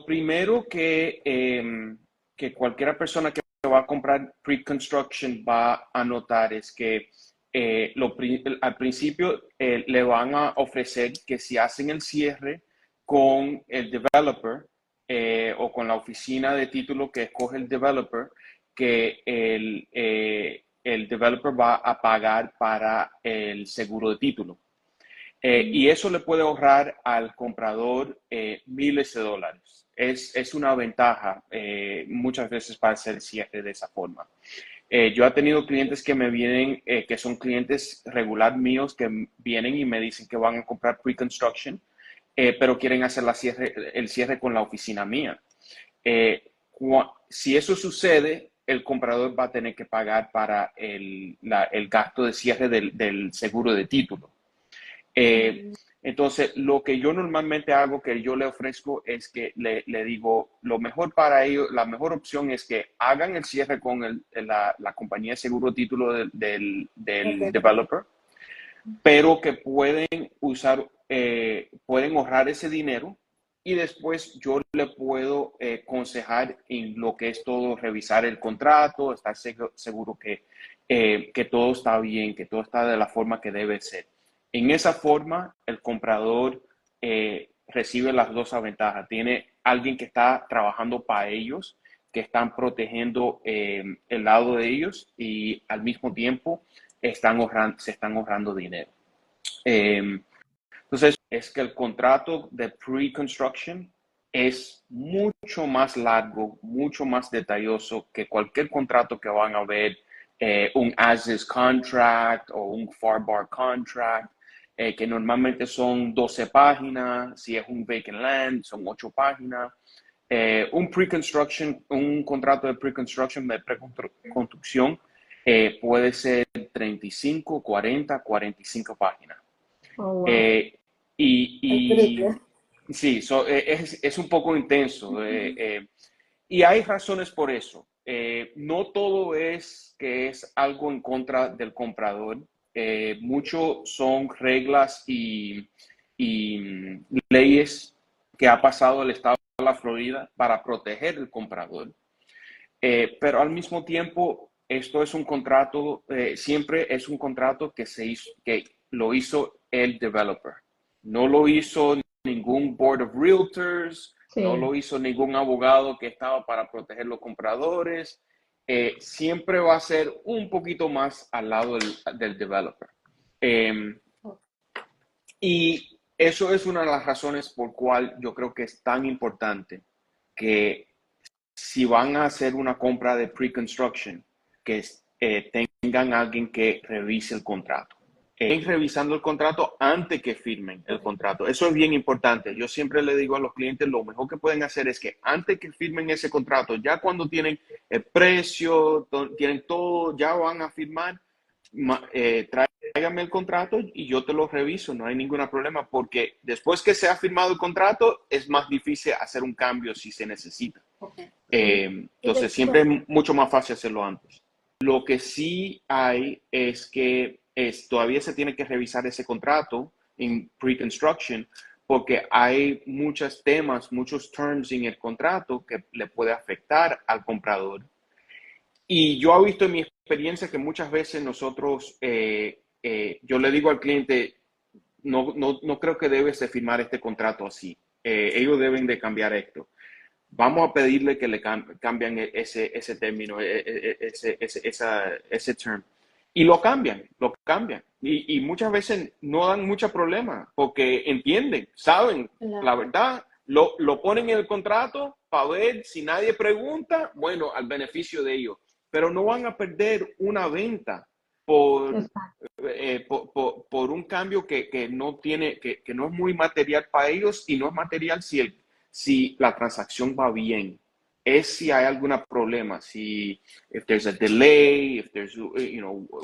primero que cualquier persona que va a comprar pre-construction va a notar es que al principio le van a ofrecer que si hacen el cierre con el developer o con la oficina de título que escoge el developer, que el developer va a pagar para el seguro de título. Y eso le puede ahorrar al comprador miles de dólares. Es una ventaja muchas veces para hacer cierre de esa forma. Yo he tenido clientes que me vienen, que son clientes regular míos, que vienen y me dicen que van a comprar pre-construction, pero quieren hacer el cierre con la oficina mía. Si eso sucede, el comprador va a tener que pagar para el gasto de cierre del seguro de título. Entonces, lo que yo normalmente hago, que yo le ofrezco, es que le digo, lo mejor para ellos, la mejor opción es que hagan el cierre con la compañía de seguro de título del developer, pero que pueden pueden ahorrar ese dinero y después yo le puedo aconsejar en lo que es todo, revisar el contrato, estar seguro que todo está bien, que todo está de la forma que debe ser. En esa forma, el comprador recibe las dos ventajas. Tiene alguien que está trabajando para ellos, que están protegiendo el lado de ellos y al mismo tiempo se están ahorrando dinero. Entonces, es que el contrato de pre-construction es mucho más largo, mucho más detalloso que cualquier contrato que van a ver, un as-is contract o un FAR/BAR contract, que normalmente son 12 páginas, si es un vacant land, son 8 páginas. Un contrato de pre-construction, de preconstrucción, puede ser 35, 40, 45 páginas. Oh, wow. Eh, El y triple. sí, es un poco intenso. Y hay razones por eso. No todo es que es algo en contra del comprador. Mucho son reglas y leyes que ha pasado el estado de la Florida para proteger el comprador. Pero al mismo tiempo, esto es un contrato, siempre es un contrato que lo hizo el developer. No lo hizo ningún board of realtors, no Sí. lo hizo ningún abogado que estaba para proteger los compradores. Siempre va a ser un poquito más al lado del developer. Eh, y eso es una de las razones por cual yo creo que es tan importante que si van a hacer una compra de pre-construction, que tengan alguien que revise el contrato. Revisando el contrato antes que firmen el contrato. Eso es bien importante. Yo siempre le digo a los clientes, lo mejor que pueden hacer es que antes que firmen ese contrato, ya cuando tienen el precio, tienen todo, ya van a firmar, tráigame el contrato y yo te lo reviso, no hay ningún problema, porque después que se ha firmado el contrato, es más difícil hacer un cambio si se necesita. Sí. Entonces, siempre es mucho más fácil hacerlo antes. Lo que sí hay es que todavía se tiene que revisar ese contrato en pre-construction porque hay muchos temas, muchos terms en el contrato que le puede afectar al comprador. Y yo he visto en mi experiencia que muchas veces nosotros, yo le digo al cliente, no creo que debes de firmar este contrato así. Ellos deben de cambiar esto. Vamos a pedirle que le cambien ese término, ese term. Y lo cambian. Y muchas veces no dan mucho problema porque entienden, saben, la Claro. verdad, lo ponen en el contrato para ver si nadie pregunta, bueno, al beneficio de ellos. Pero no van a perder una venta por, Exacto. por un cambio que no tiene, que no es muy material para ellos y no es material si la transacción va bien. Es si hay algún problema, si if there's a delay, if there's,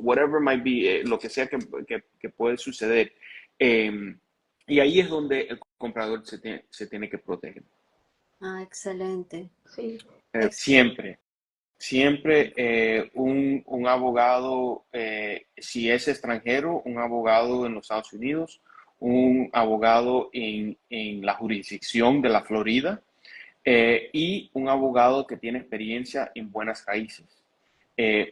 whatever might be, lo que sea que puede suceder. Y ahí es donde el comprador se tiene que proteger. Ah, excelente. Sí. Siempre. Siempre un abogado, si es extranjero, un abogado en los Estados Unidos, un abogado en la jurisdicción de la Florida, y un abogado que tiene experiencia en buenas raíces.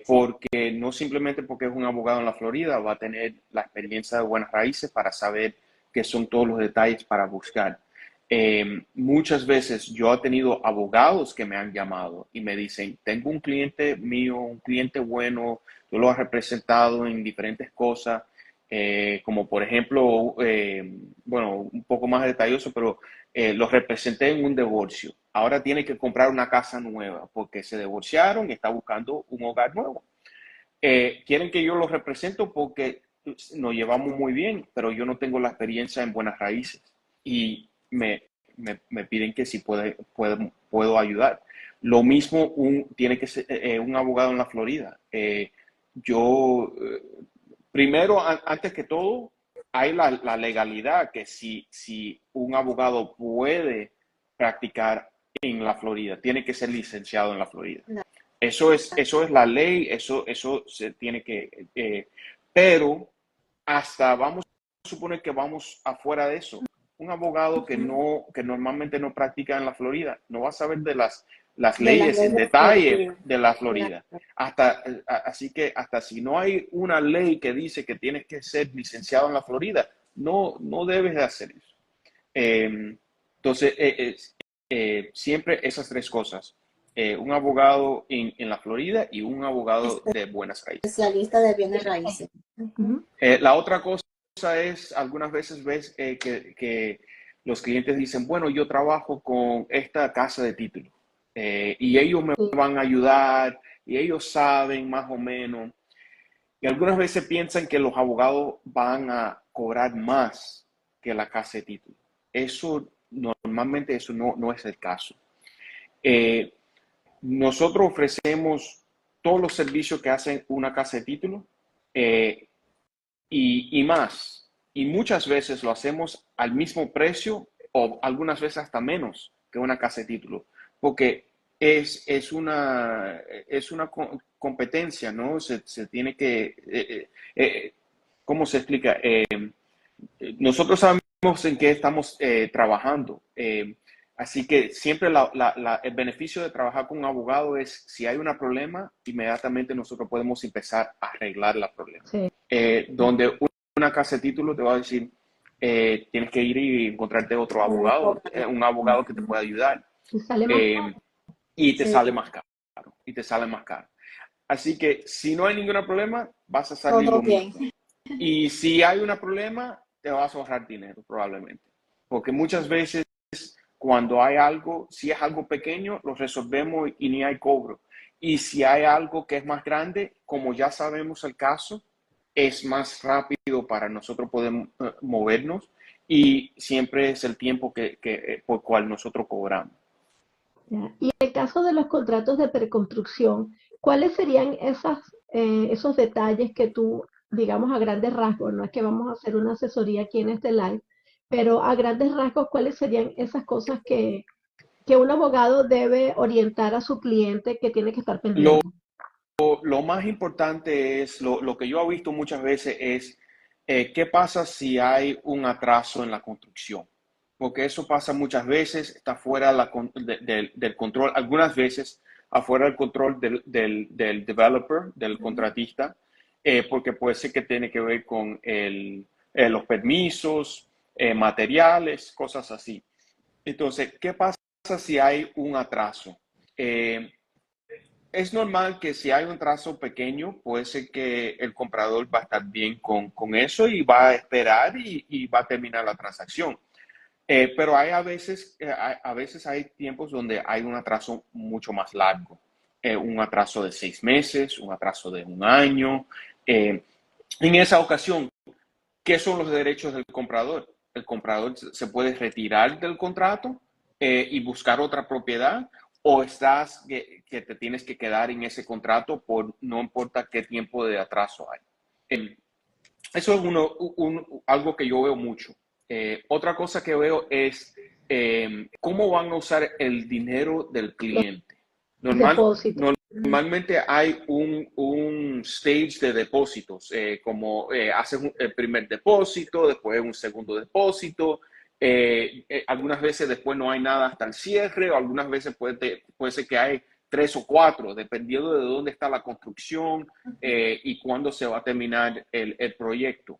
Porque no simplemente porque es un abogado en la Florida va a tener la experiencia de buenas raíces para saber qué son todos los detalles para buscar. Muchas veces yo he tenido abogados que me han llamado y me dicen, tengo un cliente mío, un cliente bueno, yo lo he representado en diferentes cosas, como por ejemplo, bueno, un poco más detalloso, pero lo representé en un divorcio. Ahora tiene que comprar una casa nueva porque se divorciaron y está buscando un hogar nuevo. Quieren que yo los represento porque nos llevamos muy bien, pero yo no tengo la experiencia en buenas raíces y me piden que si puedo ayudar. Lo mismo tiene que ser un abogado en la Florida. Yo, primero, antes que todo, hay la legalidad que si un abogado puede practicar en la Florida, tiene que ser licenciado en la Florida. Eso es la ley, eso se tiene que, pero hasta vamos a suponer que vamos afuera de eso. Un abogado que normalmente no practica en la Florida no va a saber de las De las leyes en leyes detalle floridas. de la Claro. Florida. Así que hasta si no hay una ley que dice que tienes que ser licenciado en la Florida, no debes de hacer eso. Entonces, siempre esas tres cosas. Un abogado en la Florida y un abogado de buenas raíces. Especialista de bienes raíces. Ujú. La otra cosa es, algunas veces ves que los clientes dicen, bueno, yo trabajo con esta casa de título y ellos me Sí. van a ayudar y ellos saben más o menos. Y algunas veces piensan que los abogados van a cobrar más que la casa de título. Eso, normalmente eso no es el caso. Eh, Nosotros ofrecemos todos los servicios que hacen una casa de título eh, y más. Y muchas veces lo hacemos al mismo precio o algunas veces hasta menos que una casa de título, porque es una competencia, ¿no? Se tiene que, ¿cómo se explica? Nosotros sabemos en qué estamos trabajando. Así que siempre el beneficio de trabajar con un abogado es si hay un problema, inmediatamente nosotros podemos empezar a arreglar el problema. Sí. Donde una casa de título te va a decir, tienes que ir y encontrarte otro abogado, un abogado que te pueda ayudar. Y sale más caro. Y te Sí. sale más caro. Y te sale más caro. Así que si no hay ningún problema, vas a salir Todo lo bien. mismo. Y si hay un problema, te vas a ahorrar dinero probablemente. Porque muchas veces cuando hay algo, si es algo pequeño, lo resolvemos y ni hay cobro. Y si hay algo que es más grande, como ya sabemos el caso, es más rápido para nosotros poder movernos y siempre es el tiempo por cual nosotros cobramos. Ya. Y en el caso de los contratos de preconstrucción, ¿cuáles serían esos detalles que tú, digamos a grandes rasgos, no es que vamos a hacer una asesoría aquí en este live, pero a grandes rasgos, ¿cuáles serían esas cosas que un abogado debe orientar a su cliente que tiene que estar Lo, pendiente? lo más importante es, lo que yo he visto muchas veces es, ¿qué pasa si hay un atraso en la construcción? Porque eso pasa muchas veces, está fuera del control, algunas veces afuera del control del developer, del contratista, porque puede ser que tiene que ver con los permisos, materiales, cosas así. Entonces, ¿qué pasa si hay un atraso? Eh, es normal que si hay un trazo pequeño, puede ser que el comprador va a estar bien con eso y va a esperar y va a terminar la transacción. Pero hay a veces hay tiempos donde hay un atraso mucho más largo. Un atraso de 6 meses, un atraso de un año. En esa ocasión, ¿qué son los derechos del comprador? El comprador se puede retirar del contrato y buscar otra propiedad o estás que te tienes que quedar en ese contrato por no importa qué tiempo de atraso hay. Eso es algo que yo veo mucho. Otra cosa que veo es cómo van a usar el dinero del cliente. Los depósitos. Normalmente hay un stage de depósitos, como haces el primer depósito, después un segundo depósito, Algunas veces después no hay nada hasta el cierre, o algunas veces puede ser que hay 3 o 4, dependiendo de dónde está la construcción y cuándo se va a terminar el proyecto.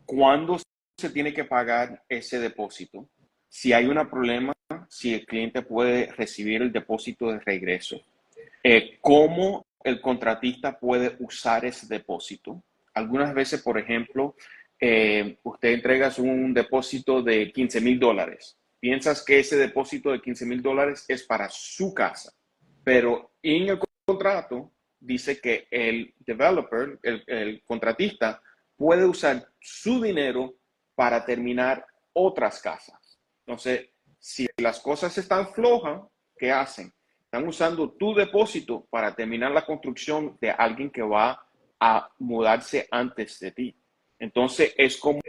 ¿Cuándo se tiene que pagar ese depósito? Si hay un problema, si el cliente puede recibir el depósito de regreso. ¿Cómo el contratista puede usar ese depósito? Algunas veces, por ejemplo, usted entrega un depósito de $15,000. Piensas que ese depósito de $15,000 es para su casa, pero en el contrato dice que el developer, el contratista, puede usar su dinero para terminar otras casas. Entonces, si las cosas están flojas, ¿qué hacen? Están usando tu depósito para terminar la construcción de alguien que va a mudarse antes de ti. Entonces, es como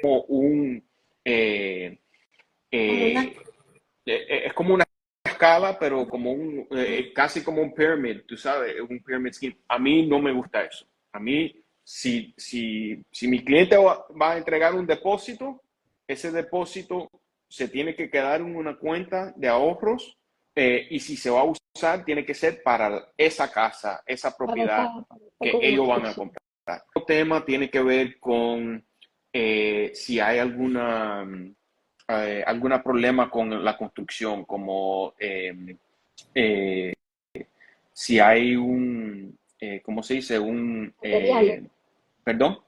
es como una escala, pero como casi como un pyramid, tú sabes, un pyramid scheme. A mí no me gusta eso. A mí, si mi cliente va a entregar un depósito, ese depósito se tiene que quedar en una cuenta de ahorros y si se va a usar, tiene que ser para esa casa, esa propiedad que ellos van a comprar. El tema tiene que ver con si hay algún problema con la construcción, como si hay ¿cómo se dice? Materiales, ¿Perdón?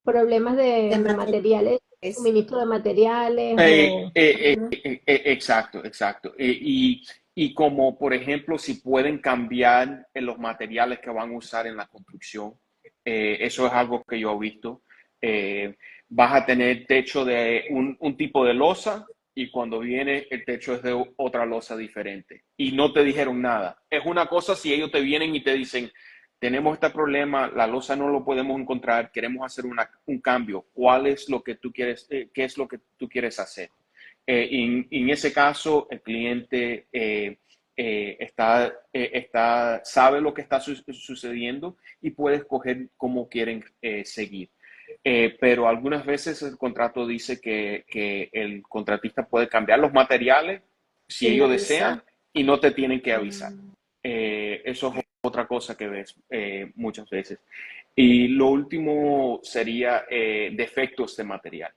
problemas De de materiales, materiales. suministro de materiales o... Exacto, exacto. Y como, por ejemplo, si pueden cambiar los materiales que van a usar en la construcción, eso es algo que yo he visto. Vas a tener techo de un tipo de losa y cuando viene el techo es de otra losa diferente. Y no te dijeron nada. Es una cosa si ellos te vienen y te dicen, tenemos este problema, la losa no lo podemos encontrar, queremos hacer un cambio. ¿Cuál es lo que tú quieres, qué es lo que tú quieres hacer? En ese caso, el cliente sabe lo que está sucediendo y puede escoger cómo quieren seguir. Pero algunas veces el contrato dice que el contratista puede cambiar los materiales si Sin ellos avisar. desean y no te tienen que avisar. Eso es otra cosa que ves muchas veces. Y lo último sería defectos de material.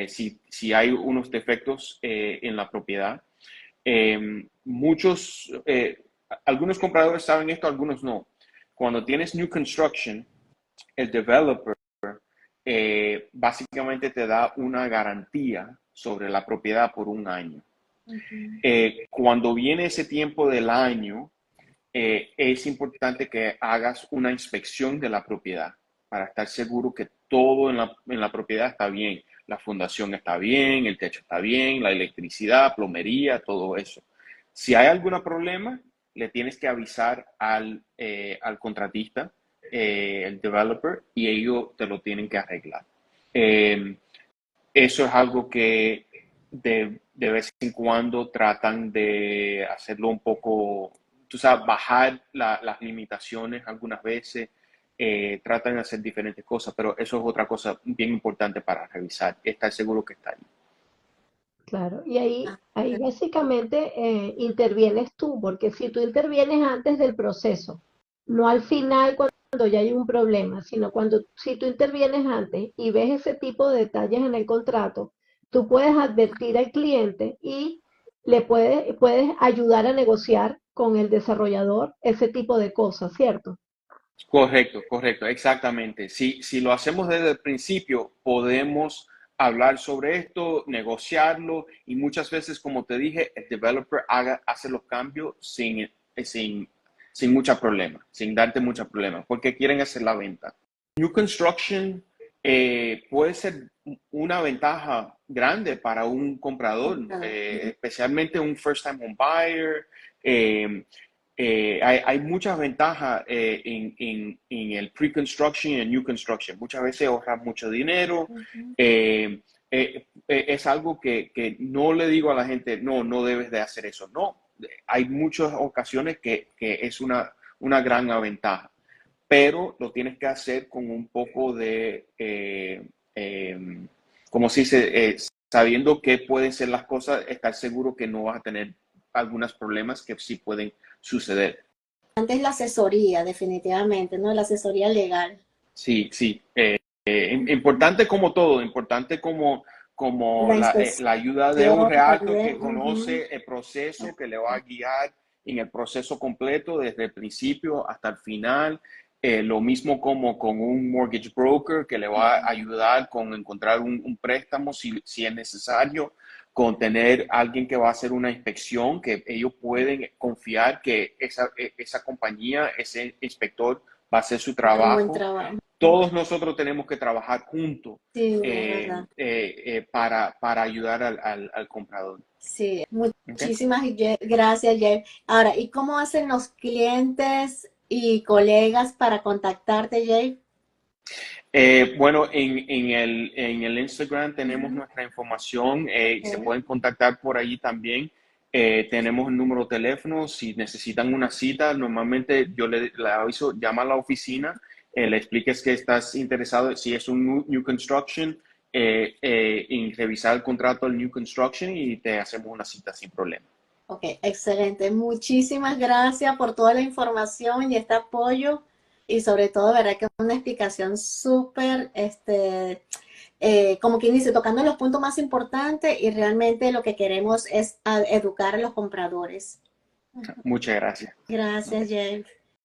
Si hay unos defectos en la propiedad, algunos compradores saben esto, algunos no. Cuando tienes new construction, el developer básicamente te da una garantía sobre la propiedad por un año. Cuando viene ese tiempo del año, es importante que hagas una inspección de la propiedad para estar seguro que todo en la propiedad está bien. La fundación está bien, el techo está bien, la electricidad, plomería, todo eso. Si hay algún problema, le tienes que avisar al contratista, el developer, y ellos te lo tienen que arreglar. Eso es algo que de vez en cuando tratan de hacerlo un poco, tú sabes, bajar las limitaciones algunas veces, tratan de hacer diferentes cosas, pero eso es otra cosa bien importante para revisar, estar seguro que está ahí. Claro, y ahí básicamente intervienes tú, porque si tú intervienes antes del proceso, no al final cuando ya hay un problema, sino si tú intervienes antes y ves ese tipo de detalles en el contrato, tú puedes advertir al cliente y puedes ayudar a negociar con el desarrollador ese tipo de cosas, ¿cierto? Correcto, correcto, exactamente. Si lo hacemos desde el principio, podemos hablar sobre esto, negociarlo y muchas veces, como te dije, el developer hace los cambios sin mucho problema, sin darte mucho problema, porque quieren hacer la venta. New construction puede ser una ventaja grande para un comprador, especialmente un first time home buyer. Hay muchas ventajas en el pre-construction y el new construction. Muchas veces ahorras mucho dinero. Es algo que no le digo a la gente, no debes de hacer eso. No, hay muchas ocasiones que es una gran ventaja, pero lo tienes que hacer con un poco de, como se dice, sabiendo qué pueden ser las cosas, estar seguro que no vas a tener algunos problemas que sí pueden suceder. Antes la asesoría, definitivamente, ¿no? La asesoría legal. Sí, sí. Importante como todo, importante como La inspección la ayuda de un realtor también. que conoce el proceso, que le va a guiar en el proceso completo, desde el principio hasta el final. Lo mismo como con un mortgage broker que le va a ayudar con encontrar un préstamo si es necesario, con tener alguien que va a hacer una inspección, que ellos pueden confiar que esa compañía, ese inspector va a hacer su Un buen trabajo. trabajo. Todos nosotros tenemos que trabajar juntos Sí, es verdad. para ayudar al comprador. Sí, ¿Okay? muchísimas gracias, Jeff. Ahora, ¿y cómo hacen los clientes y colegas para contactarte, Jeff? Bueno, en el Instagram tenemos nuestra información, se pueden contactar por ahí también. Tenemos el número de teléfono, si necesitan una cita, normalmente yo le aviso, llama a la oficina, le expliques que estás interesado, si es un new construction, en revisar el contrato del new construction y te hacemos una cita sin problema. Ok, excelente. Muchísimas gracias por toda la información y este apoyo y sobre todo, verdad que una explicación súper, como quien dice, tocando los puntos más importantes y realmente lo que queremos es educar a los compradores. Muchas gracias. Gracias, Okay. Jeff.